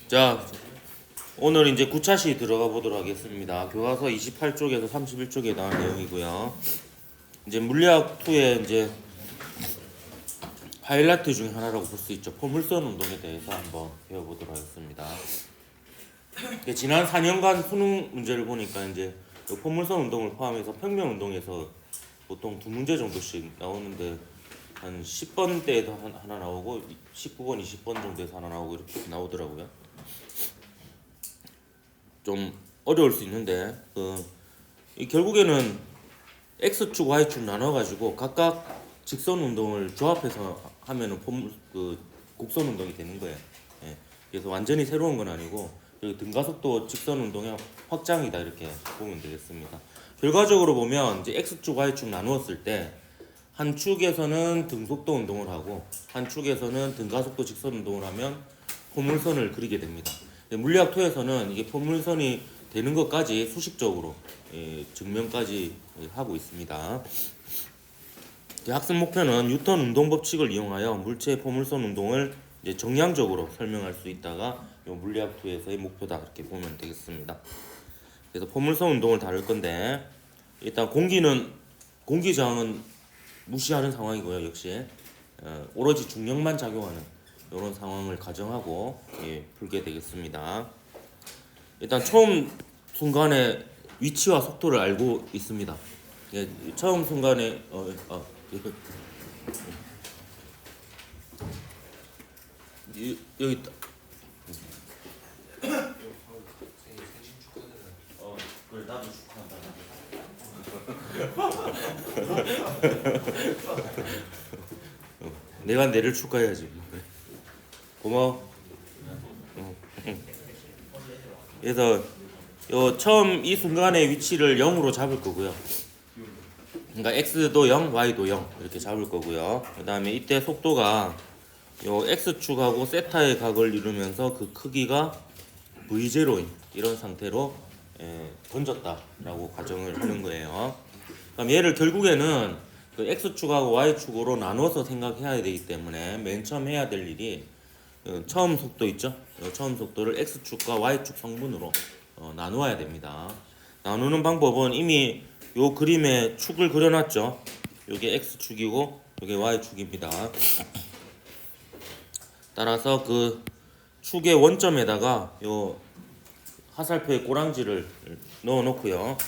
자, 오늘 이제 9차시 들어가 보도록 하겠습니다. 교과서 28쪽에서 31쪽에 나온 내용이고요. 이제 물리학 2의 이제 하이라이트 중에 하나라고 볼 수 있죠. 포물선 운동에 대해서 한번 배워보도록 하겠습니다. 지난 4년간 수능 문제를 보니까 이제 포물선 운동을 포함해서 평면 운동에서 보통 2문제 정도씩 나오는데 한 10번대에도 하나 나오고 19번, 20번 정도에서 하나 나오고 이렇게 나오더라고요. 좀 어려울 수 있는데 결국에는 X축, Y축 나눠가지고 각각 직선 운동을 조합해서 하면은 곡선 운동이 되는 거예요. 예. 그래서 완전히 새로운 건 아니고 등가속도 직선 운동의 확장이다 이렇게 보면 되겠습니다. 결과적으로 보면 이제 X축, Y축 나누었을 때 한 축에서는 등속도 운동을 하고 한 축에서는 등가속도 직선 운동을 하면 포물선을 그리게 됩니다. 물리학 2에서는 이게 포물선이 되는 것까지 수식적으로 증명까지 하고 있습니다. 학습 목표는 뉴턴 운동 법칙을 이용하여 물체의 포물선 운동을 이제 정량적으로 설명할 수 있다가 물리학 2에서의 목표다 이렇게 보면 되겠습니다. 그래서 포물선 운동을 다룰 건데 일단 공기 저항은 무시하는 상황이고요. 역시 오로지 중력만 작용하는 이런 상황을 가정하고 풀게 되겠습니다. 일단 처음 순간에 위치와 속도를 알고 있습니다. 처음 순간에 여기 있다. 그래 나도 축하한다. 내가 내를 축하해야지. 고마워. 그래서 처음 이 순간의 위치를 0으로 잡을 거고요. 그러니까 x도 0, y도 0 이렇게 잡을 거고요. 그 다음에 이때 속도가 x축하고 세타의 각을 이루면서 그 크기가 v0인 이런 상태로 던졌다라고 가정을 하는 거예요. 그럼 얘를 결국에는 그 x축하고 y축으로 나눠서 생각해야 되기 때문에 맨 처음 해야 될 일이 처음 속도 있죠? 처음 속도를 x축과 y축 성분으로 나누어야 됩니다. 나누는 방법은 이미 요 그림에 축을 그려놨죠? 요게 x축이고 요게 y축입니다. 따라서 그 축의 원점에다가 요 화살표의 꼬랑지를 넣어 놓고요.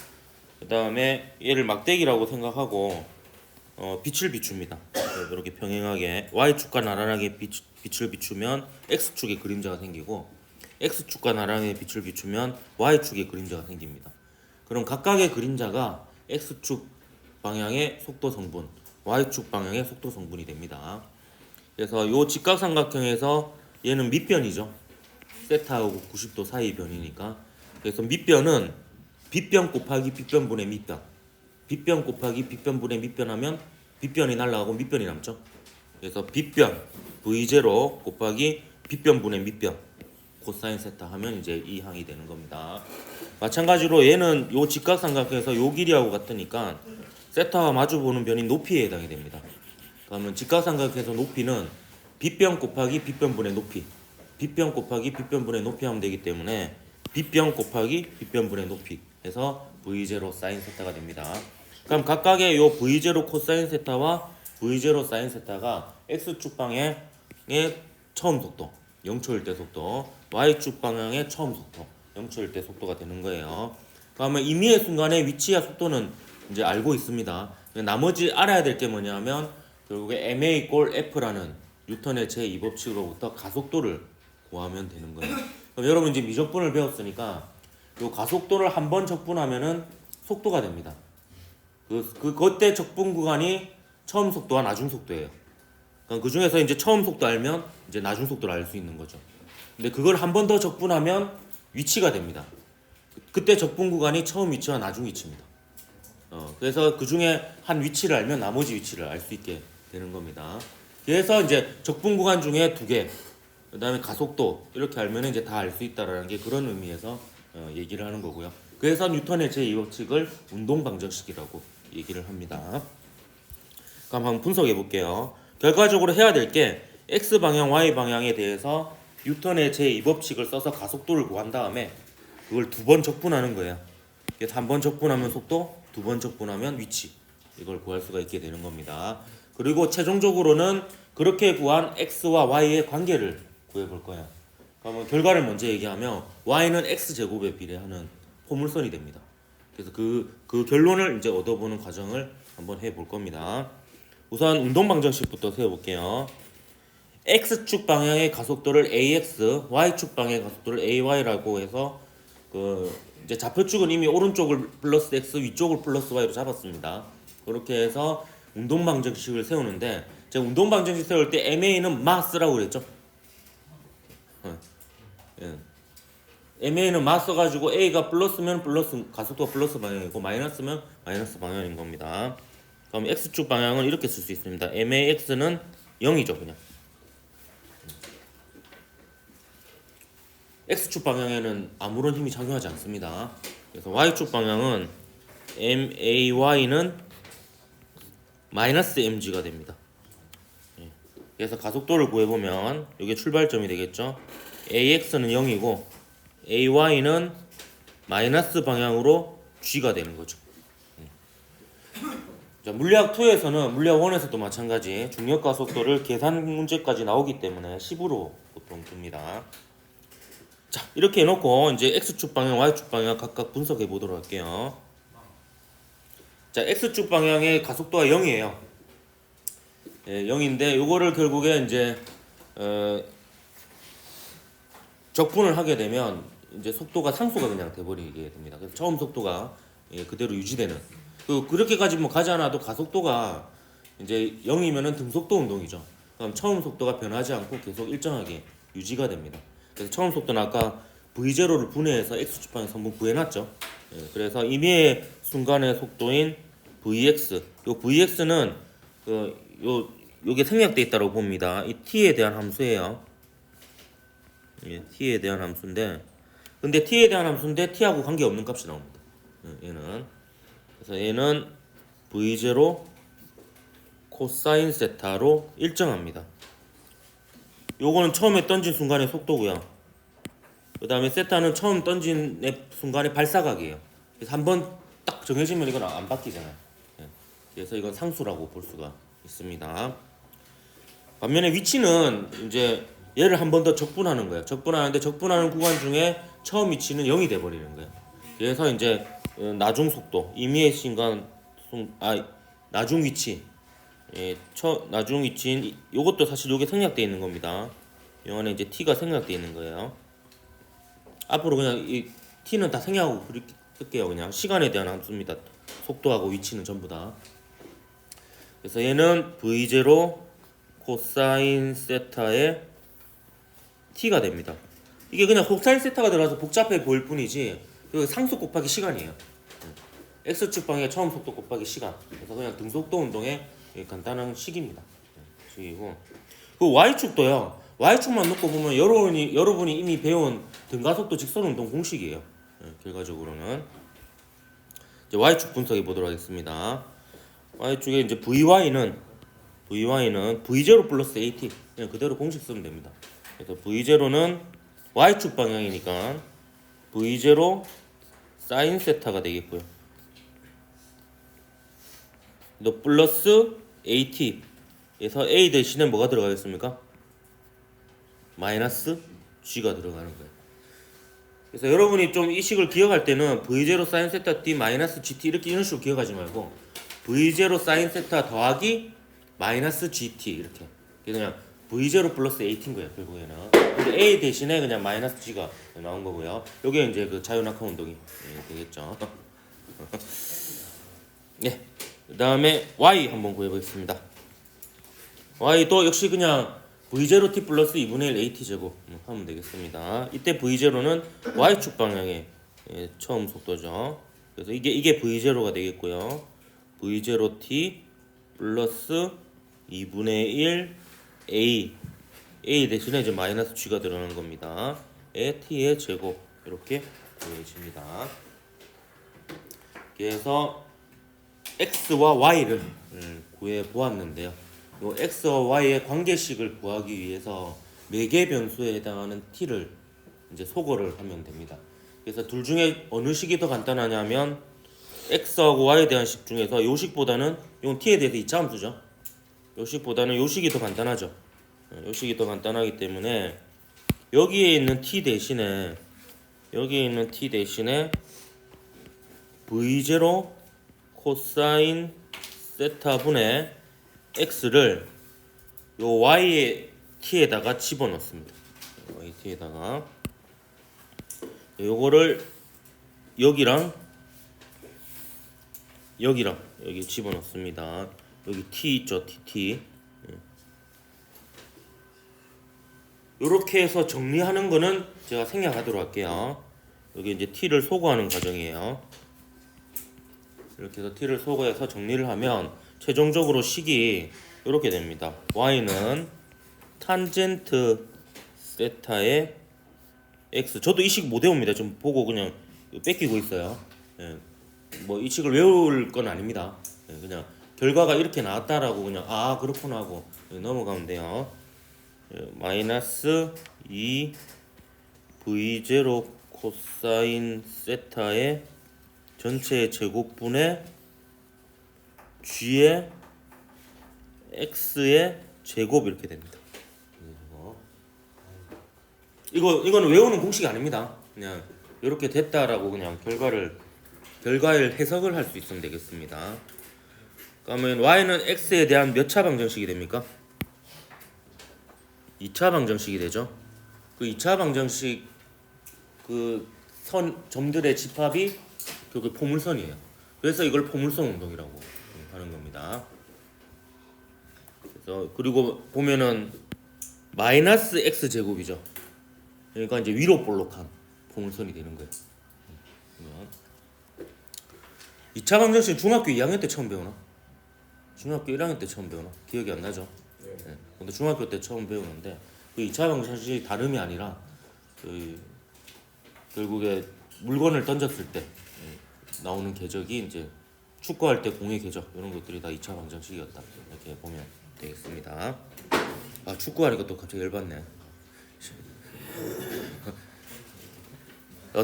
그 다음에 얘를 막대기라고 생각하고 빛을 비춥니다. 이렇게 평행하게 y축과 나란하게 빛을 비추면 x축의 그림자가 생기고 x축과 나란하게 빛을 비추면 y축의 그림자가 생깁니다. 그럼 각각의 그림자가 x축 방향의 속도 성분, y축 방향의 속도 성분이 됩니다. 그래서 요 직각삼각형에서 얘는 밑변이죠. 세타하고 90도 사이 변이니까. 그래서 밑변은 빗변 곱하기 빗변분의 밑변. 빗변 곱하기 빗변분의 밑변하면 빗변이 날아가고 밑변이 남죠. 그래서 빗변 v0 곱하기 빗변분의 밑변 코사인 세타 하면 이제 이 항이 되는 겁니다. 마찬가지로 얘는 요 직각삼각형에서 요 길이하고 같으니까 세타와 마주보는 변인 높이에 해당이 됩니다. 그러면 직각삼각형에서 높이는 빗변 곱하기 빗변분의 높이, 빗변 곱하기 빗변분의 높이 하면 되기 때문에 빗변 곱하기 빗변분의 높이 해서 v0 사인 세타가 됩니다. 그럼 각각의 요 v0 코사인 세타와 v0 사인 세타가 x축 방향의 처음 속도 0초일 때 속도, y축 방향의 처음 속도 0초일 때 속도가 되는 거예요. 그러면 임의의 순간의 위치와 속도는 이제 알고 있습니다. 나머지 알아야 될 게 뭐냐면 결국에 ma 꼴 f라는 뉴턴의 제2법칙으로부터 가속도를 구하면 되는 거예요. 그럼 여러분 이제 미적분을 배웠으니까 요 가속도를 한 번 적분하면은 속도가 됩니다. 그때 적분 구간이 처음 속도와 나중 속도예요. 그 중에서 이제 처음 속도 알면 이제 나중 속도를 알 수 있는 거죠. 근데 그걸 한 번 더 적분하면 위치가 됩니다. 그때 적분 구간이 처음 위치와 나중 위치입니다. 그래서 그 중에 한 위치를 알면 나머지 위치를 알 수 있게 되는 겁니다. 그래서 이제 적분 구간 중에 2개, 그 다음에 가속도 이렇게 알면 이제 다 알 수 있다라는 게 그런 의미에서 얘기를 하는 거고요. 그래서 뉴턴의 제2법칙을 운동 방정식이라고 얘기를 합니다. 그럼 한번 분석해 볼게요. 결과적으로 해야 될 게 x 방향, y 방향에 대해서 뉴턴의 제2법칙을 써서 가속도를 구한 다음에 그걸 두 번 적분하는 거예요. 한 번 적분하면 속도, 두 번 적분하면 위치. 이걸 구할 수가 있게 되는 겁니다. 그리고 최종적으로는 그렇게 구한 x와 y의 관계를 구해볼 거예요. 그러면 결과를 먼저 얘기하면 y는 x제곱에 비례하는 포물선이 됩니다. 그래서 그 결론을 이제 얻어보는 과정을 한번 해볼 겁니다. 우선 운동방정식부터 세워볼게요. x축 방향의 가속도를 ax, y축 방향의 가속도를 ay라고 해서 이제 좌표축은 이미 오른쪽을 플러스 x, 위쪽을 플러스 y로 잡았습니다. 그렇게 해서 운동방정식을 세우는데 제가 운동방정식 세울 때 MA는 마스라고 그랬죠. MA는 마스 가지고 A가 플러스면 플러스 가속도가 플러스 방향이고 마이너스면 마이너스 방향인 겁니다. 그럼 X축 방향은 이렇게 쓸 수 있습니다. MAX는 0이죠 그냥. X축 방향에는 아무런 힘이 작용하지 않습니다. 그래서 Y축 방향은 MAY는 마이너스 mg가 됩니다. 그래서 가속도를 구해보면 이게 출발점이 되겠죠. AX는 0이고 AY는 마이너스 방향으로 g가 되는 거죠. 자, 물리학 2에서는 물리학 1에서도 마찬가지 중력 가속도를 계산 문제까지 나오기 때문에 10으로 보통 둡니다. 자, 이렇게 해놓고 이제 X축 방향, Y축 방향 각각 분석해 보도록 할게요. 자, X축 방향의 가속도가 0이에요. 예, 0인데 요거를 결국에 이제 적분을 하게 되면 이제 속도가 상수가 그냥 돼버리게 됩니다. 그래서 처음 속도가 그대로 유지되는. 그렇게까지 뭐 가지 않아도 가속도가 이제 0이면은 등속도 운동이죠. 그럼 처음 속도가 변하지 않고 계속 일정하게 유지가 됩니다. 그래서 처음 속도는 아까 v0를 분해해서 x축 방향 한번 구해놨죠. 예, 그래서 임의의 순간의 속도인 vx. 요 vx는 요게 생략돼 있다고 봅니다. 이 t에 대한 함수예요. 예, t에 대한 함수인데, 근데 t에 대한 함수인데 t하고 관계 없는 값이 나옵니다. 예, 얘는 그래서 얘는 v0 코사인 세타로 일정합니다. 요거는 처음에 던진 순간의 속도고요. 그 다음에 세타는 처음 던진 순간의 발사각이에요. 그래서 한번 딱 정해지면 이건 안 바뀌잖아요. 예, 그래서 이건 상수라고 볼 수가 있습니다. 반면에 위치는 이제 얘를 한 번 더 적분하는 거예요. 적분하는데 적분하는 구간 중에 처음 위치는 0이 돼 버리는 거예요. 그래서 이제 나중 속도, 임의의 순간 나중 위치, 나중 위치인 요것도 사실 요게 생략돼 있는 겁니다. 요 안에 이제 t가 생략돼 있는 거예요. 앞으로 그냥 이 t는 다 생략하고 쓸게요. 그냥 시간에 대한 함수입니다. 속도하고 위치는 전부 다. 그래서 얘는 v0 코사인 세타의 t가 됩니다. 이게 그냥 코사인 세타가 들어가서 복잡해 보일 뿐이지 그 상수 곱하기 시간이에요. x축 방향의 처음 속도 곱하기 시간. 그래서 그냥 등속도 운동의 간단한 식입니다. 식이고 그 y축도요. y축만 놓고 보면 여러분이 이미 배운 등가속도 직선 운동 공식이에요. 결과적으로는 이제 y축 분석해 보도록 하겠습니다. y축에 이제 vy는 v0 플러스 at 그냥 그대로 공식 쓰면 됩니다. 그래서 v0는 y축 방향이니까 v0 사인 세타가 되겠고요. 또 플러스 at에서 a 대신에 뭐가 들어가겠습니까? 마이너스 g가 들어가는 거예요. 그래서 여러분이 좀 이 식을 기억할 때는 v0 사인 세타 t 마이너스 gt 이런 식으로 기억하지 말고 v0 사인 세타 더하기 마이너스 gt 이렇게 그냥 v0 플러스 at인 거예요 결국에는. 근데 a 대신에 그냥 마이너스 g가 나온 거고요. 요게 이제 그 자유낙하 운동이 되겠죠. 네. 그 다음에 y 한번 구해보겠습니다. y도 역시 그냥 v0t 플러스 2분의 1 at 제곱 하면 되겠습니다. 이때 v0는 y축 방향의 처음 속도죠. 그래서 이게 v0가 되겠고요. v0t 플러스 2분의 1 a 대신에 이제 마이너스 g가 들어가는 겁니다. t의 제곱 이렇게 보여집니다. 그래서 x와 y를 구해 보았는데요. 요 x와 y의 관계식을 구하기 위해서 매개 변수에 해당하는 t를 이제 소거를 하면 됩니다. 그래서 둘 중에 어느 식이 더 간단하냐면 x하고 y에 대한 식 중에서 요 식보다는 요 t에 대해서 이차함수죠. 요 식보다는 요 식이 더 간단하죠. 요 식이 더 간단하기 때문에 여기에 있는 t 대신에 v0 코사인 세타 분의 x를 요 y의 t에다가 집어넣습니다. y t에다가 요거를 여기랑 여기 집어넣습니다. 여기 t 있죠, t. 요렇게 해서 정리하는 거는 제가 생략하도록 할게요. 여기 이제 t를 소거하는 과정이에요. 이렇게 해서 t를 소거해서 정리를 하면 최종적으로 식이 이렇게 됩니다. y는 탄젠트 세타의 x. 저도 이 식 못 외웁니다. 좀 보고 그냥 뺏기고 있어요. 예. 뭐 이 식을 외울 건 아닙니다. 예. 그냥 결과가 이렇게 나왔다라고 그냥 아 그렇구나 하고 넘어가면 돼요. 예. 마이너스 2 v0 코사인 세타의 전체의 제곱분의 g의 x의 제곱 이렇게 됩니다. 이거는 외우는 공식이 아닙니다. 그냥 이렇게 됐다라고 그냥 결과를 해석을 할 수 있으면 되겠습니다. 그러면 y는 x에 대한 몇 차 방정식이 됩니까? 2차 방정식이 되죠. 그 2차 방정식 그 점들의 집합이 결국 포물선이에요. 그래서 이걸 포물선 운동이라고 하는 겁니다. 그래서 그리고 보면은 마이너스 x 제곱이죠. 그러니까 이제 위로 볼록한 포물선이 되는 거예요. 2차 방정식 중학교 2학년 때 처음 배우나? 중학교 1학년 때 처음 배우나? 기억이 안 나죠? 네. 근데 중학교 때 처음 배우는데 그 2차 방정식이 다름이 아니라 결국에 물건을 던졌을 때 나오는 궤적이 이제 축구할 때 공의 궤적 이런 것들이 다 2차 방정식이었다. 이렇게 보면 되겠습니다. 아 축구하니까 또 갑자기 열받네.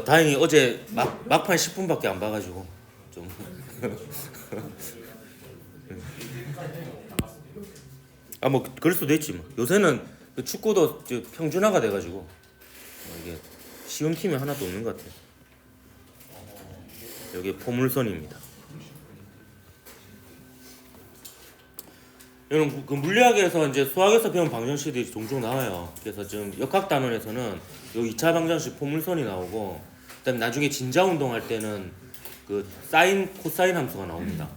다행히 어제 막판 10분밖에 안 봐가지고 좀 아 뭐 그럴 수도 있지 뭐. 요새는 축구도 평준화가 돼가지고 이게 쉬운 팀이 하나도 없는 것 같아요. 여기 포물선입니다. 이런 그 물리학에서 이제 수학에서 배운 방정식들이 종종 나와요. 그래서 지금 역학단원에서는 요 2차 방정식 포물선이 나오고 그다음에 나중에 진자 운동할 때는 그 사인 코사인 함수가 나옵니다.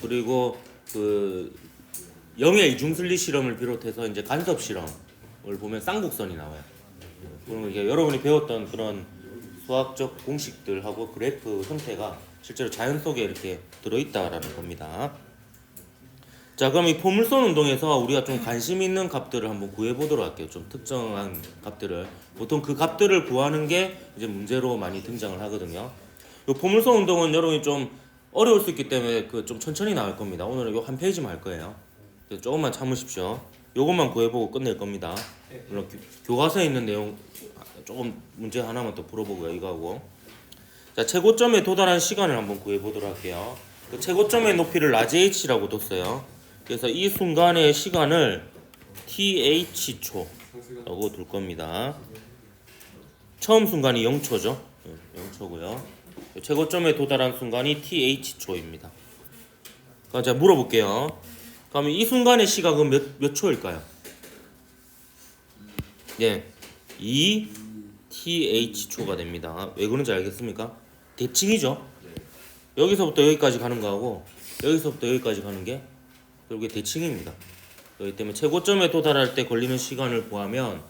그리고 그 영의 이중슬리 실험을 비롯해서 이제 간섭 실험을 보면 쌍곡선이 나와요. 그러면 이게 여러분이 배웠던 그런 수학적 공식들하고 그래프 형태가 실제로 자연 속에 이렇게 들어있다라는 겁니다. 자, 그럼 이 포물선 운동에서 우리가 좀 관심 있는 값들을 한번 구해보도록 할게요. 좀 특정한 값들을. 보통 그 값들을 구하는 게 이제 문제로 많이 등장을 하거든요. 이 포물선 운동은 여러분이 좀 어려울 수 있기 때문에 그 좀 천천히 나올 겁니다. 오늘은 요 한 페이지만 할 거예요. 조금만 참으십시오. 요것만 구해보고 끝낼 겁니다. 물론 교과서에 있는 내용 조금 문제 하나만 더 풀어보고요. 이거하고. 자, 최고점에 도달한 시간을 한번 구해보도록 할게요. 그 최고점의 높이를 라지 h라고 뒀어요. 그래서 이 순간의 시간을 th초라고 둘 겁니다. 처음 순간이 0초죠. 0초고요. 최고점에 도달한 순간이 th초입니다. 그럼 제가 물어볼게요. 그러면 이 순간의 시각은 몇 초일까요? 예, 2th초가 됩니다. 왜 그런지 알겠습니까? 대칭이죠. 여기서부터 여기까지 가는 거하고 여기서부터 여기까지 가는 게 결국에 대칭입니다. 그렇기 때문에 최고점에 도달할 때 걸리는 시간을 구하면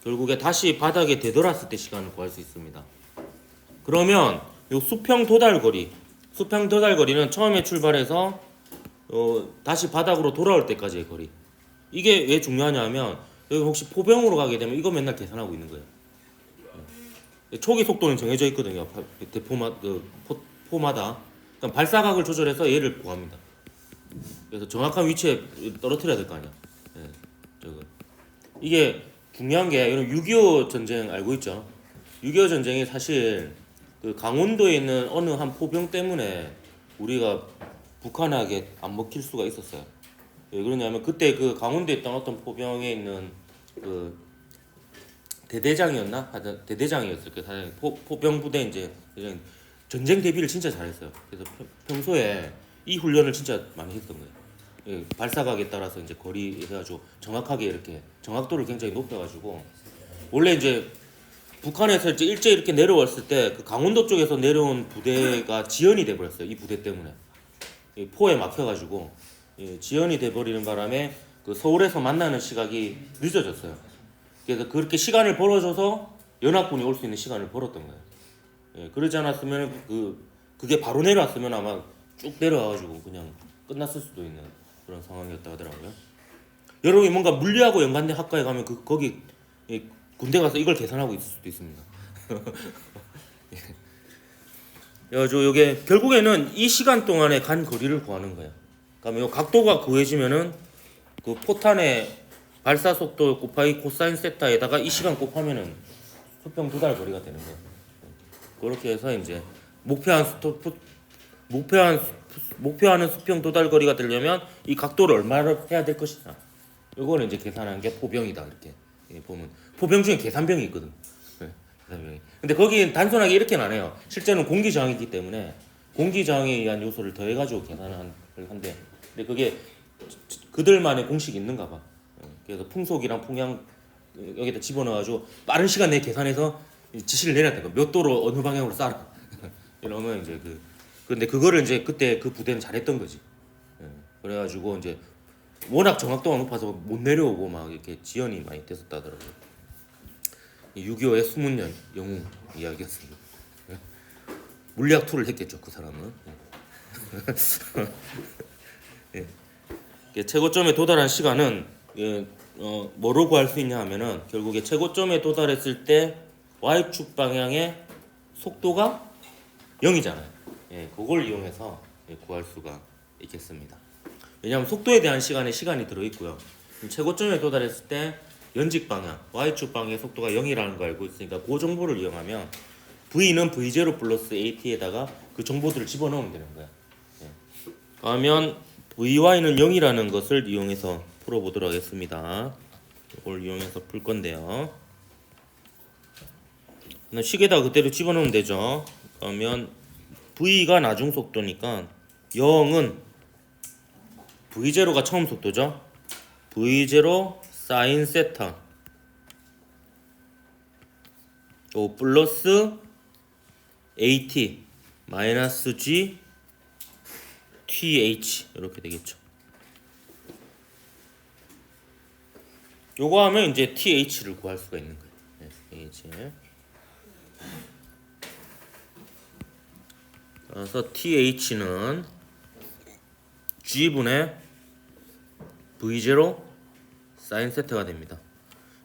결국에 다시 바닥에 되돌았을 때 시간을 구할 수 있습니다. 그러면 요 수평 도달거리는 처음에 출발해서 다시 바닥으로 돌아올 때까지의 거리. 이게 왜 중요하냐면 여기 혹시 포병으로 가게 되면 이거 맨날 계산하고 있는 거예요. 초기 속도는 정해져 있거든요. 포마다. 그러니까 발사각을 조절해서 얘를 구합니다. 그래서 정확한 위치에 떨어뜨려야 될 거 아니야. 예, 이게 중요한 게 이런 6.25 전쟁 알고 있죠? 6.25 전쟁이 사실 그 강원도에 있는 어느 한 포병 때문에 우리가 북한에게 안 먹힐 수가 있었어요. 왜 그러냐면 그때 그 강원도에 있던 어떤 포병에 있는 그 대대장이었나? 하여튼 대대장이었을 거예요. 사실 포병 부대 이제 전쟁 대비를 진짜 잘했어요. 그래서 평소에 이 훈련을 진짜 많이 했던 거예요. 예, 발사각에 따라서 이제 거리 해가지고 정확하게 이렇게 정확도를 굉장히 높여가지고 원래 이제 북한에서 이제 일제 이렇게 내려왔을 때 그 강원도 쪽에서 내려온 부대가 지연이 돼버렸어요. 이 부대 때문에 포에 막혀가지고 지연이 돼버리는 바람에 그 서울에서 만나는 시각이 늦어졌어요. 그래서 그렇게 시간을 벌어줘서 연합군이 올 수 있는 시간을 벌었던 거예요. 예, 그러지 않았으면 그게 바로 내려왔으면 아마 쭉 내려와가지고 그냥 끝났을 수도 있는 그런 상황이었다 하더라고요. 여러분이 뭔가 물리하고 연관된 학과에 가면 거기 군대 가서 이걸 계산하고 있을 수도 있습니다. 요게 결국에는 이 시간 동안에 간 거리를 구하는 거예요. 그러면 요 각도가 구해지면은 그 포탄의 발사 속도 곱하기 코사인 세타에다가 이 시간 곱하면은 수평 2달 거리가 되는 거예요. 그렇게 해서 이제 목표하는 수평 2달 거리가 되려면 이 각도를 얼마나 해야 될 것이냐. 이거는 이제 계산하는 게 포병이다 이렇게 보면 포병 중에 계산병이 있거든. 계산병이. 근데 거기 단순하게 이렇게는 안 해요. 실제는 공기 저항이기 때문에 공기 저항에 의한 요소를 더해가지고 계산을 한데, 근데 그게 그들만의 공식이 있는가 봐. 그래서 풍속이랑 풍향 여기다 집어넣어가지고 빠른 시간 내에 계산해서 지시를 내려야 돼. 몇 도로 어느 방향으로 쏴라. 이러면 이제 근데 그거를 이제 그때 그 부대는 잘했던 거지. 그래가지고 이제 워낙 정확도가 높아서 못 내려오고 막 이렇게 지연이 많이 됐었다더라고요. 6.25의 숨은 영웅 이야기였습니다. 물리학 투를 했겠죠 그 사람은. 예. 최고점에 도달한 시간은 뭐로 구할 수 있냐 하면은 결국에 최고점에 도달했을 때 y축 방향의 속도가 0이잖아요. 예, 그걸 이용해서 구할 수가 있겠습니다. 왜냐하면 속도에 대한 시간이 들어있고요. 최고점에 도달했을 때 연직 방향, y축 방향의 속도가 0이라는 거 알고 있으니까 그 정보를 이용하면 v는 v0 플러스 at에다가 그 정보들을 집어넣으면 되는 거야. 예. 그러면 vy는 0이라는 것을 이용해서 풀어보도록 하겠습니다. 이걸 이용해서 풀 건데요. 식에다가 그대로 집어넣으면 되죠. 그러면 v가 나중 속도니까 0은 v0가 처음 속도죠. v0 사인 세타 요 플러스 at 마이너스 g th 이렇게 되겠죠. 요거 하면 이제 th를 구할 수가 있는 거예요. 네, th. 그래서 th는 g분의 v0 사인 세타가 됩니다.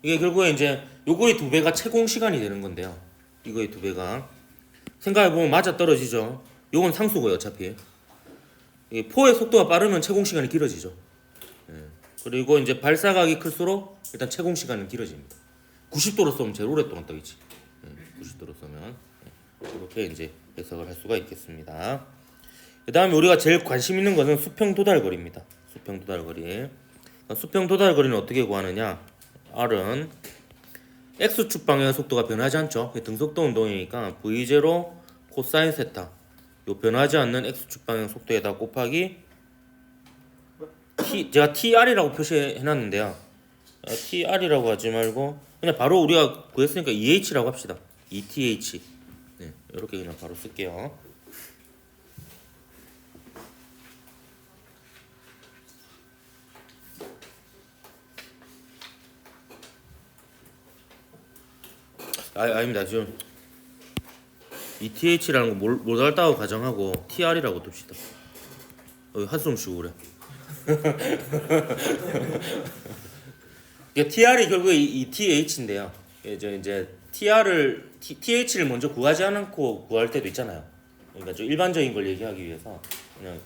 이게 결국에 이제 요거의 2배가 채공 시간이 되는 건데요. 이거의 2배가 생각해보면 맞아 떨어지죠. 요건 상수고요 어차피. 포의 속도가 빠르면 채공 시간이 길어지죠. 그리고 이제 발사각이 클수록 일단 채공 시간은 길어집니다. 90도로 쏘면 제일 오랫동안 떠있지. 90도로 쏘면 이렇게 이제 해석을 할 수가 있겠습니다. 그 다음에 우리가 제일 관심 있는 것은 수평 도달거리입니다. 수평 도달거리. 수평 도달거리는 어떻게 구하느냐? R은 X축 방향의 속도가 변하지 않죠. 등속도 운동이니까 V0 코사인 세타 요 변하지 않는 X축 방향 속도에다 곱하기 제가 TR이라고 표시해놨는데요. TR이라고 하지 말고 그냥 바로 우리가 구했으니까 EH라고 합시다. ETH. 네, 이렇게 그냥 바로 쓸게요. 아닙니다. 지금 ETH라는 거 못 알다고 가정하고 TR이라고 둡시다. 한숨 쉬고 그래. TR이 결국에 ETH인데요. 이제 TH를 먼저 구하지 않고 구할 때도 있잖아요. 그러니까 좀 일반적인 걸 얘기하기 위해서 그냥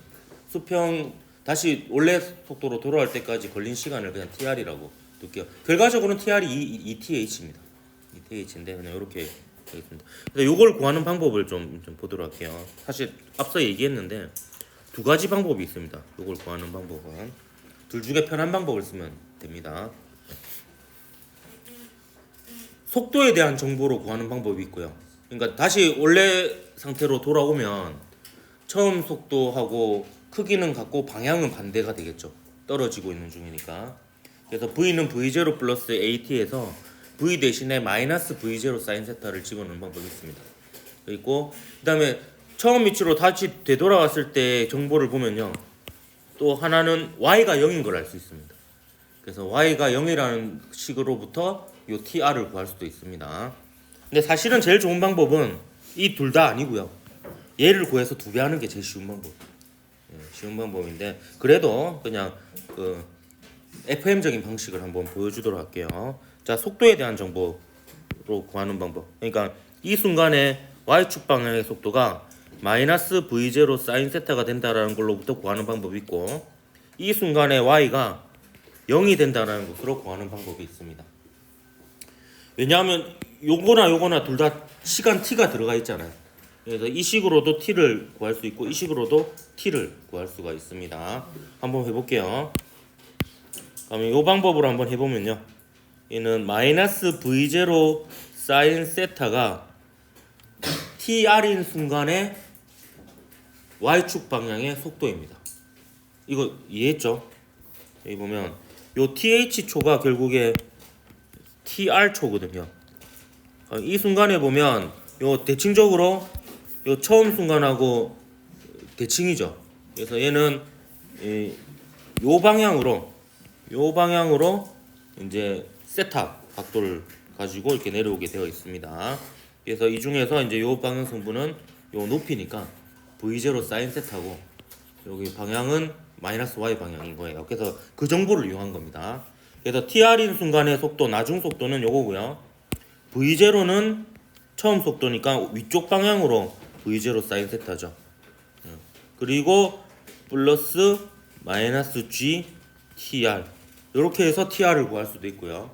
수평 다시 원래 속도로 돌아올 때까지 걸린 시간을 그냥 TR이라고 둘게요. 결과적으로는 TR이 ETH입니다. ETH인데 그냥 이렇게 되겠습니다. 그래서 이걸 구하는 방법을 좀 보도록 할게요. 사실 앞서 얘기했는데 두 가지 방법이 있습니다. 이걸 구하는 방법은 둘 중에 편한 방법을 쓰면 됩니다. 속도에 대한 정보로 구하는 방법이 있고요. 그러니까 다시 원래 상태로 돌아오면 처음 속도하고 크기는 같고 방향은 반대가 되겠죠. 떨어지고 있는 중이니까. 그래서 V는 V0 플러스 AT에서 V 대신에 마이너스 V0 사인 세타를 집어넣는 방법이 있습니다. 그리고 그 다음에 처음 위치로 다시 되돌아왔을 때 정보를 보면요. 또 하나는 Y가 0인 걸 알 수 있습니다. 그래서 Y가 0이라는 식으로부터 요 TR을 구할 수도 있습니다. 근데 사실은 제일 좋은 방법은 이 둘 다 아니고요. 얘를 구해서 2배 하는 게 제일 쉬운 방법. 쉬운 방법인데 그래도 그냥 그 FM적인 방식을 한번 보여주도록 할게요. 자, 속도에 대한 정보로 구하는 방법. 그러니까 이 순간에 Y축 방향의 속도가 마이너스 V0 사인 세타가 된다라는 걸로부터 구하는 방법이 있고 이 순간에 Y가 0이 된다라는 것으로 구하는 방법이 있습니다. 왜냐하면 요거나 둘 다 시간 t가 들어가 있잖아요. 그래서 이 식으로도 t를 구할 수 있고 이 식으로도 t를 구할 수가 있습니다. 한번 해볼게요. 그러면 이 방법으로 한번 해보면요. 얘는 마이너스 V0 사인 세타가 TR인 순간에 Y축 방향의 속도입니다. 이거 이해했죠? 여기 보면 요 TH초가 결국에 TR초거든요. 이 순간에 보면 요 대칭적으로 요 처음 순간하고 대칭이죠. 그래서 얘는 요 방향으로 이제 세타 각도를 가지고 이렇게 내려오게 되어 있습니다. 그래서 이 중에서 이제 요 방향 성분은 요 높이니까 V0 사인 세타고 여기 방향은 마이너스 Y 방향인 거예요. 그래서 그 정보를 이용한 겁니다. 그래서 TR인 순간의 속도, 나중 속도는 요거고요. V0는 처음 속도니까 위쪽 방향으로 V0 사인 세타죠. 그리고 플러스 마이너스 G TR 이렇게 해서 TR을 구할 수도 있고요.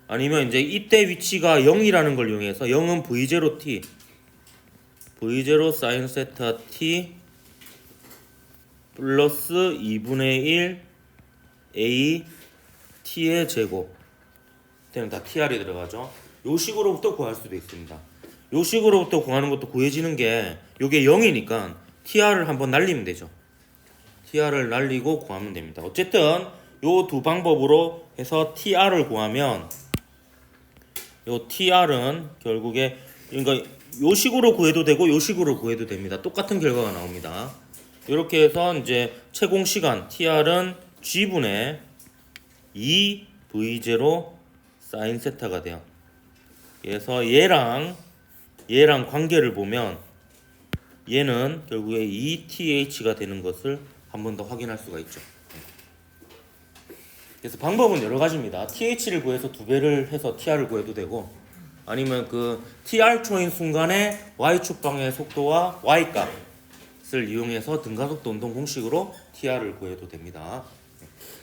아니면 이제 이때 위치가 0이라는 걸 이용해서 0은 V0T V0 사인 세타 T 플러스 2분의 1 A T의 제곱 때는 다 TR이 들어가죠. 요 식으로부터 구할 수도 있습니다. 요 식으로부터 구하는 것도 구해지는 게 요게 0이니까 TR을 한번 날리면 되죠. TR을 날리고 구하면 됩니다. 어쨌든 요 두 방법으로 해서 TR을 구하면 요 TR은 결국에 그러니까 요 식으로 구해도 되고 요 식으로 구해도 됩니다. 똑같은 결과가 나옵니다. 이렇게 해서 이제 채공 시간 TR은 G분의 2V0 사인 세타가 돼요. 그래서 얘랑 관계를 보면 얘는 결국에 ETH가 되는 것을 한 번 더 확인할 수가 있죠. 그래서 방법은 여러 가지입니다. TH를 구해서 2배를 해서 TR을 구해도 되고 아니면 그 TR초인 순간에 Y축 방향의 속도와 Y값을 이용해서 등가속도 운동 공식으로 TR을 구해도 됩니다.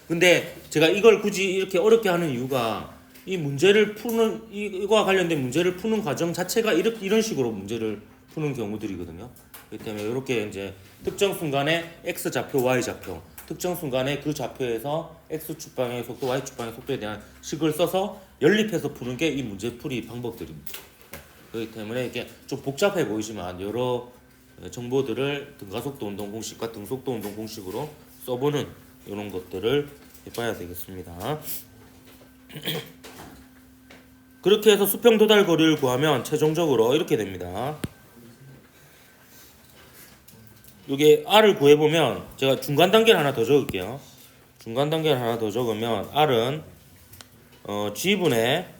근데 제가 이걸 굳이 이렇게 어렵게 하는 이유가 이 문제를 푸는 이거와 관련된 문제를 푸는 과정 자체가 이런 식으로 문제를 푸는 경우들이거든요. 그렇기 때문에 이렇게 이제 특정 순간에 X 좌표, Y 좌표, 특정 순간에 그 좌표에서 X축 방향의 속도, Y축 방향의 속도에 대한 식을 써서 연립해서 푸는 게 이 문제풀이 방법들입니다. 그렇기 때문에 이게 좀 복잡해 보이지만 여러 정보들을 등가속도 운동 공식과 등속도 운동 공식으로 써보는 이런 것들을 해봐야 되겠습니다. 그렇게 해서 수평 도달 거리를 구하면 최종적으로 이렇게 됩니다. 여기 R을 구해보면 제가 중간 단계를 하나 더 적을게요. 중간 단계를 하나 더 적으면 R은 G분의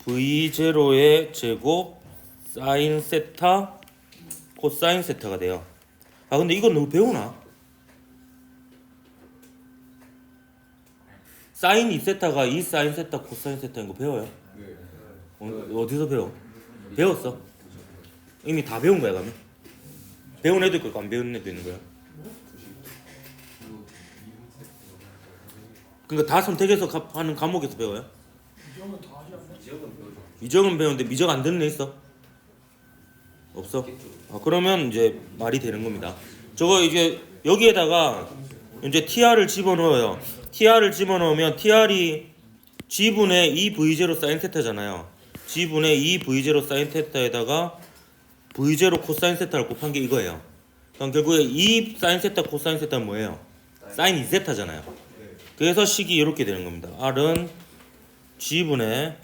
2V0의 제곱 사인 세타 코사인 세타가 돼요. 아 근데 이건 너무 배우나? 사인 2세타가 2 사인 세타 코사인 세타인 거 배워요? 어디서 배워? 배웠어? 이미 다 배운 거야 그러면? 배운 애도 있고 안 배운 애도 있는 거야? 그러니까 다 선택해서 하는 과목에서 배워요? 미적은 다 하지 않나? 미적은 배우는데 미적 안 듣는 애 있어? 없어? 그러면 이제 말이 되는 겁니다. 저거 이제 여기에다가 이제 TR을 집어넣어요. TR을 집어넣으면 TR이 G분의 2V0 사인 세타잖아요. G분의 2V0 사인 세타에다가 V0 코사인 세타를 곱한 게 이거예요. 그럼 결국에 2 사인 세타 코사인 세타는 뭐예요? 사인 2세타잖아요. 그래서 식이 이렇게 되는 겁니다. R은 G분의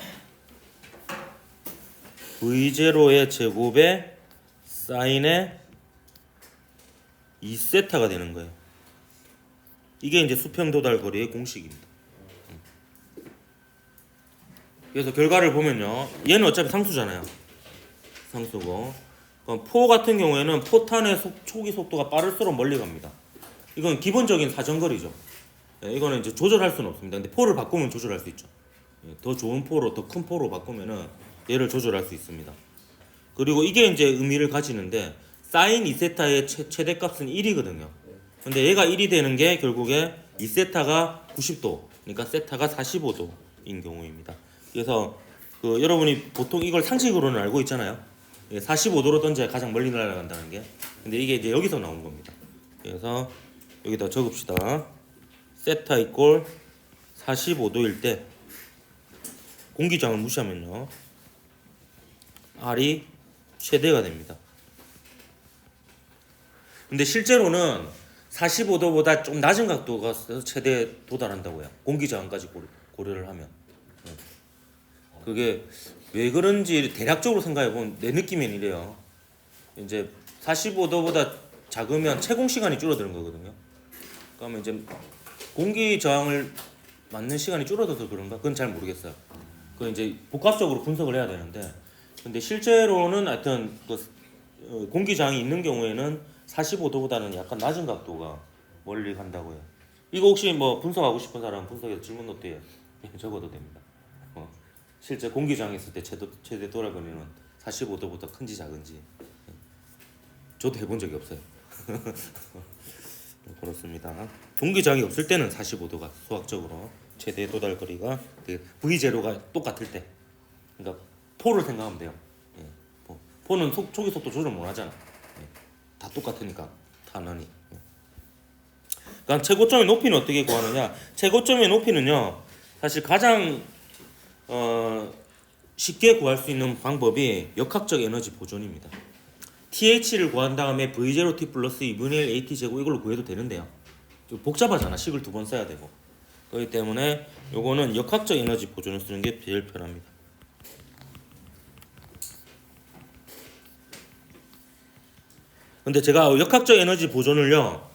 V0의 제곱에 사인의 2세타가 되는 거예요. 이게 이제 수평 도달 거리의 공식입니다. 그래서 결과를 보면요. 얘는 어차피 상수잖아요. 상수고. 그럼 포 같은 경우에는 포탄의 초기 속도가 빠를수록 멀리 갑니다. 이건 기본적인 사정거리죠. 이거는 이제 조절할 수는 없습니다. 근데 포를 바꾸면 조절할 수 있죠. 더 좋은 포로, 더 큰 포로 바꾸면은 얘를 조절할 수 있습니다. 그리고 이게 이제 의미를 가지는데 사인 2세타의 최대값은 1이거든요. 근데 얘가 1이 되는 게 결국에 2세타가 90도, 그러니까 세타가 45도인 경우입니다. 그래서 여러분이 보통 이걸 상식으로는 알고 있잖아요. 45도로 던져야 가장 멀리 날아간다는 게. 근데 이게 이제 여기서 나온 겁니다. 그래서 여기다 적읍시다. 세타 이꼴 45도일 때 공기저항을 무시하면요. R이 최대가 됩니다. 근데 실제로는 45도보다 좀 낮은 각도가 최대에 도달한다고요. 공기저항까지 고려를 하면. 그게 왜 그런지 대략적으로 생각해보면 내 느낌엔 이래요. 이제 45도보다 작으면 채공 시간이 줄어드는 거거든요. 그러면 이제 공기 저항을 맞는 시간이 줄어들어서 그런가? 그건 잘 모르겠어요. 그건 이제 복합적으로 분석을 해야 되는데, 근데 실제로는 하여튼 공기 저항이 있는 경우에는 45도보다는 약간 낮은 각도가 멀리 간다고요. 이거 혹시 뭐 분석하고 싶은 사람은 분석해서 질문 노트에 적어도 됩니다. 실제 공기 저항이 있을 때 최대 도달거리는 45도보다 큰지 작은지 저도 해본 적이 없어요. 그렇습니다. 공기 저항이 없을 때는 45도가 수학적으로 최대 도달거리가 V0가 똑같을 때, 그러니까 포를 생각하면 돼요. 포는 초기 속도 조절 못 하잖아. 다 똑같으니까 단원이. 그러니까 최고점의 높이는 어떻게 구하느냐? 최고점의 높이는요, 사실 가장 쉽게 구할 수 있는 방법이 역학적 에너지 보존입니다. TH를 구한 다음에 V0T 플러스 2분의 1 AT 제곱 이걸로 구해도 되는데요. 좀 복잡하잖아. 식을 두 번 써야 되고. 그렇기 때문에 요거는 역학적 에너지 보존을 쓰는 게 제일 편합니다. 근데 제가 역학적 에너지 보존을요,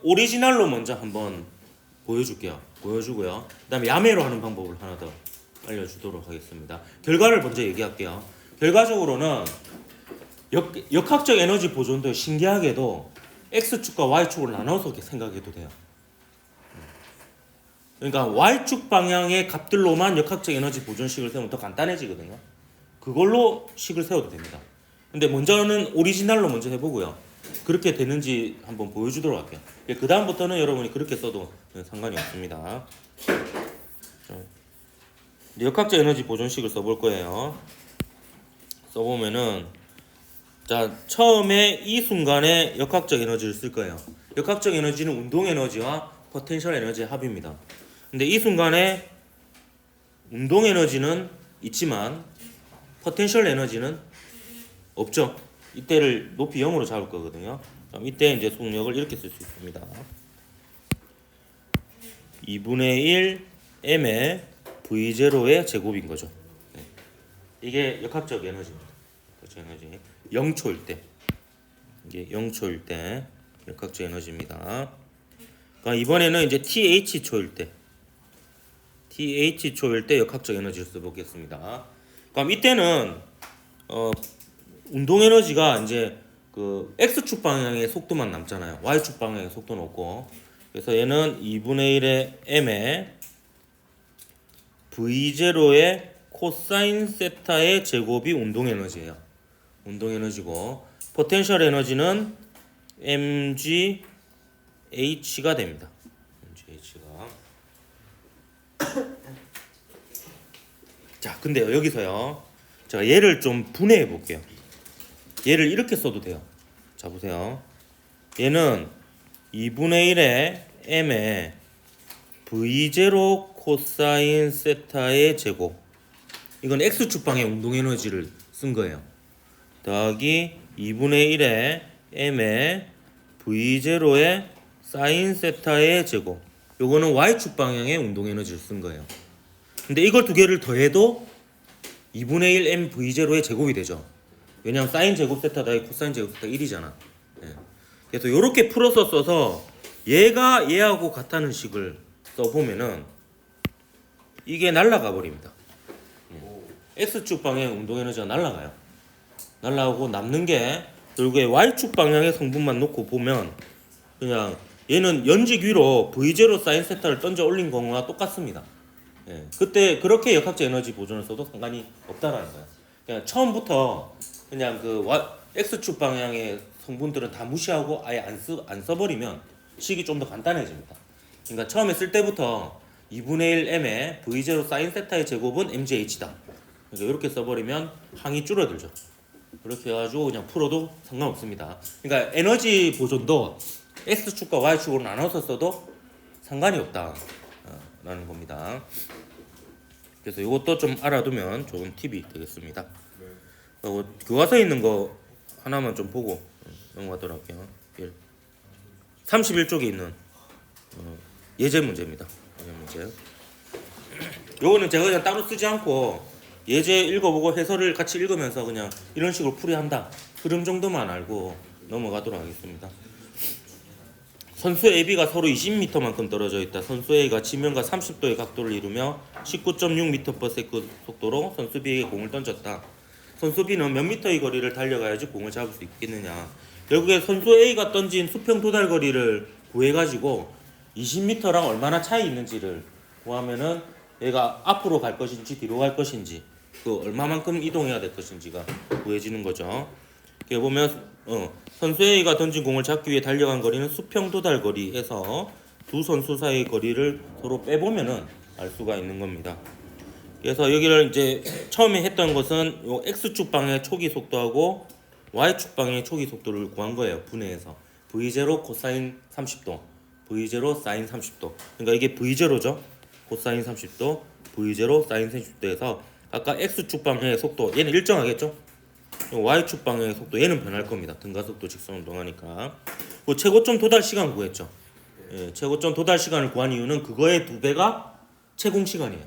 오리지널로 먼저 한번 보여주고요. 그다음에 야매로 하는 방법을 하나 더 알려주도록 하겠습니다. 결과를 먼저 얘기할게요. 결과적으로는 역학적 에너지 보존도 신기하게도 X축과 Y축으로 나눠서 생각해도 돼요. 그러니까 Y축 방향의 값들로만 역학적 에너지 보존식을 세우면 더 간단해지거든요. 그걸로 식을 세워도 됩니다. 근데 먼저는 오리지널로 먼저 해보고요. 그렇게 되는지 한번 보여주도록 할게요. 그 다음부터는 여러분이 그렇게 써도 상관이 없습니다. 역학적 에너지 보존식을 써볼 거예요. 써보면은, 자, 처음에 이 순간에 역학적 에너지를 쓸 거예요. 역학적 에너지는 운동 에너지와 포텐셜 에너지의 합입니다. 근데 이 순간에 운동 에너지는 있지만 포텐셜 에너지는 없죠. 이때를 높이 0으로 잡을 거거든요. 그럼 이때 이제 속력을 이렇게 쓸 수 있습니다. 2분의 1 m의 v0의 제곱인 거죠. 네. 이게 역학적 에너지입니다. 역학적 에너지 0초일 때, 이게 0초일 때 역학적 에너지입니다. 그러니까 이번에는 이제 TH 초일 때 역학적 에너지를 써보겠습니다. 그럼 이때는 운동 에너지가 이제 X축 방향의 속도만 남잖아요. Y축 방향의 속도는 없고. 그래서 얘는 2분의 1의 m의 V0의 코사인 세타의 제곱이 운동 에너지예요. 운동 에너지고, 포텐셜 에너지는 mgH가 됩니다. mgH가. 자, 근데요 여기서요 제가 얘를 좀 분해해 볼게요. 얘를 이렇게 써도 돼요. 자 보세요. 얘는 2분의 1의 m에 v0 코사인 세타의 제곱, 이건 x축방의 운동에너지를 쓴 거예요. 더하기 2분의 1의 m에 v0의 사인 세타의 제곱, 요거는 y축 방향의 운동에너지를 쓴 거예요. 근데 이걸 두 개를 더해도 2분의 1 m v0의 제곱이 되죠. 왜냐하면 사인 제곱 세타 더하기 코사인 제곱 세타 1이잖아. 예. 그래서 이렇게 풀어서 써서 얘가 얘하고 같다는 식을 써보면은 이게 날아가 버립니다. x축 방향의 운동에너지가 날아가요. 날아가고 남는 게 결국에 y축 방향의 성분만 놓고 보면 그냥 얘는 연직 위로 v0 사인 세타를 던져 올린 거와 똑같습니다. 예, 그때 그렇게 역학적 에너지 보존을 써도 상관이 없다라는 거예요. 그냥 처음부터 그냥 그 x축 방향의 성분들은 다 무시하고 아예 안 써버리면 식이 좀 더 간단해집니다. 그러니까 처음에 쓸 때부터 2분의 1 m의 v0 사인 세타의 제곱은 mgh다. 그러니까 이렇게 써버리면 항이 줄어들죠. 그렇게 해가지고 그냥 풀어도 상관없습니다. 그러니까 에너지 보존도 x축과 y축으로 나눠서 써도 상관이 없다 라는 겁니다. 그래서 이것도 좀 알아두면 좋은 팁이 되겠습니다. 그리고 교과서에 있는 거 하나만 좀 보고 넘어가도록 할게요. 31쪽에 있는 예제 문제입니다. 예제 문제. 요거는 제가 그냥 따로 쓰지 않고 예제 읽어보고 해설을 같이 읽으면서 그냥 이런 식으로 풀이한다. 흐름 정도만 알고 넘어가도록 하겠습니다. 선수 AB가 서로 20m만큼 떨어져 있다. 선수 A가 지면과 30도의 각도를 이루며 19.6m/s 속도로 선수 B에게 공을 던졌다. 선수 B는 몇 미터의 거리를 달려가야지 공을 잡을 수 있겠느냐. 결국에 선수 A가 던진 수평 도달 거리를 구해가지고 20m랑 얼마나 차이 있는지를 구하면은 얘가 앞으로 갈 것인지 뒤로 갈 것인지 그 얼마만큼 이동해야 될 것인지가 구해지는 거죠. 여기 보면 선수 A가 던진 공을 잡기 위해 달려간 거리는 수평 도달 거리에서 두 선수 사이의 거리를 서로 빼보면은 알 수가 있는 겁니다. 그래서 여기를 이제 처음에 했던 것은 요 x축 방향의 초기 속도하고 y축 방향의 초기 속도를 구한 거예요. 분해해서 v0 코사인 30도, v0 사인 30도. 그러니까 이게 v0죠. 코사인 30도, v0 사인 30도에서 아까 x축 방향의 속도 얘는 일정하겠죠. y축 방향의 속도 얘는 변할 겁니다. 등가속도 직선 운동하니까. 그 최고점 도달 시간 구했죠. 예, 최고점 도달 시간을 구한 이유는 그거의 2배가 채공 시간이에요.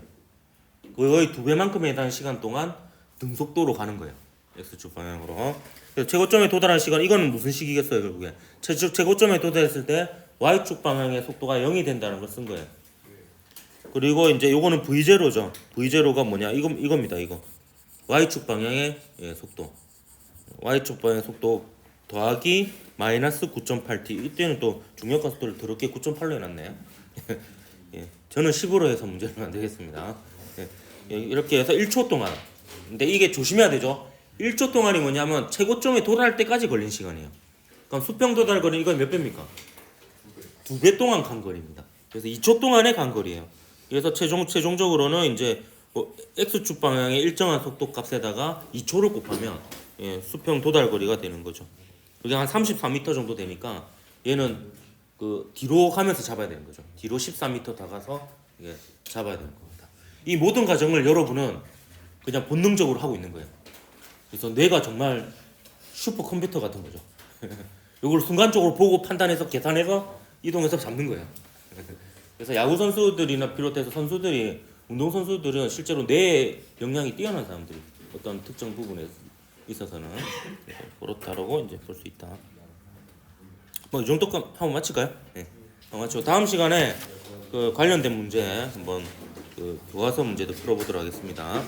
거의 2배만큼에 해당하는 시간 동안 등속도로 가는 거예요. x축 방향으로. 그래서 최고점에 도달한 시간, 이거는 무슨 식이겠어요 결국에. 최고점에 도달했을 때 y축 방향의 속도가 0이 된다는 걸 쓴 거예요. 그리고 이제 요거는 v0죠. v0가 뭐냐? 이겁니다. 이거. y축 방향의 속도. y축 방향의 속도 더하기 마이너스 9.8t. 이때는 또 중력과 속도를 더럽게 9.8로 해놨네요. 예, 저는 10으로 해서 문제를 만들겠습니다. 예, 이렇게 해서 1초 동안. 근데 이게 조심해야 되죠. 1초 동안이 뭐냐면 최고점에 도달할 때까지 걸린 시간이에요. 그럼 수평 도달 거리는 이건 몇 배입니까? 2배 동안 간 거리입니다. 그래서 2초 동안의 간 거리예요. 그래서 최종적으로는 이제 x축 방향의 일정한 속도 값에다가 2초를 곱하면 수평 도달 거리가 되는 거죠. 그게 한 34m 정도 되니까 얘는 그 뒤로 가면서 잡아야 되는 거죠. 뒤로 14m 다가서 잡아야 되는 겁니다. 이 모든 과정을 여러분은 그냥 본능적으로 하고 있는 거예요. 그래서 뇌가 정말 슈퍼컴퓨터 같은 거죠. 이걸 순간적으로 보고 판단해서 계산해서 이동해서 잡는 거예요. 그래서 야구 선수들이나 비롯해서 선수들이 운동 선수들은 실제로 뇌 역량이 뛰어난 사람들이 어떤 특정 부분에 있어서는 그렇다라고 이제 볼 수 있다. 뭐 이 정도 한번 마칠까요? 네. 마치고 다음 시간에 그 관련된 문제 한번 그 교과서 문제도 풀어보도록 하겠습니다.